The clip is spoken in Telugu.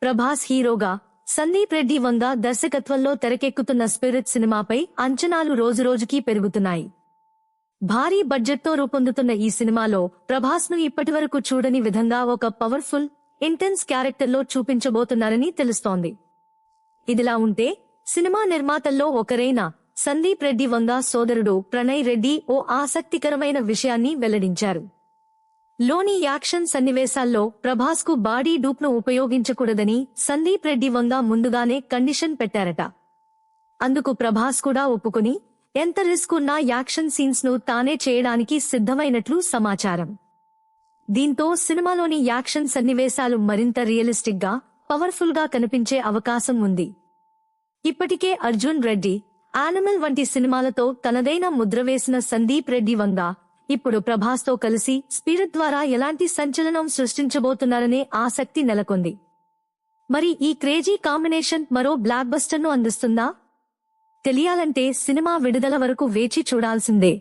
ప్రభాస్ హీరోగా, సందీప్ రెడ్డి వంగ దర్శకత్వంలో తెరకెక్కుతున్న స్పిరిట్ సినిమాపై అంచనాలు రోజురోజుకీ పెరుగుతున్నాయి. భారీ బడ్జెట్తో రూపొందుతున్న ఈ సినిమాలో ప్రభాస్ ను ఇప్పటివరకు చూడని విధంగా ఒక పవర్ఫుల్, ఇంటెన్స్ క్యారెక్టర్లో చూపించబోతున్నారని తెలుస్తోంది. ఇదిలా ఉంటే, సినిమా నిర్మాతల్లో ఒకరైన సందీప్ రెడ్డి వంగ సోదరుడు ప్రణయ్ రెడ్డి ఓ ఆసక్తికరమైన విషయాన్ని వెల్లడించారు. లోని యాక్షన్ సన్నివేశాల్లో ప్రభాస్ కు బాడీ డూప్ ను ఉపయోగించకూడదని సందీప్ రెడ్డి వంగ ముందుగానే కండిషన్ పెట్టారట. అందుకు ప్రభాస్ కూడా ఒప్పుకొని ఎంత రిస్క్ ఉన్నా యాక్షన్ సీన్స్ ను తానే చేయడానికి సిద్ధమైనట్లు సమాచారం. దీంతో సినిమాలోని యాక్షన్ సన్నివేశాలు మరింత రియలిస్టిక్ గా, పవర్ఫుల్ గా కనిపించే అవకాశం ఉంది. ఇప్పటికే అర్జున్ రెడ్డి, యానిమల్ వంటి సినిమాలతో తనదైన ముద్ర వేసిన సందీప్ రెడ్డి వంగ ఇప్పుడు ప్రభాస్ తో కలిసి స్పిరిట్ ద్వారా ఎలాంటి సంచలనం సృష్టించబోతున్నారనే ఆసక్తి నెలకొంది. మరి ఈ క్రేజీ కాంబినేషన్ మరో బ్లాక్ బస్టర్ ను అందిస్తుందా? తెలియాలంటే సినిమా విడుదల వరకు వేచి చూడాల్సిందే.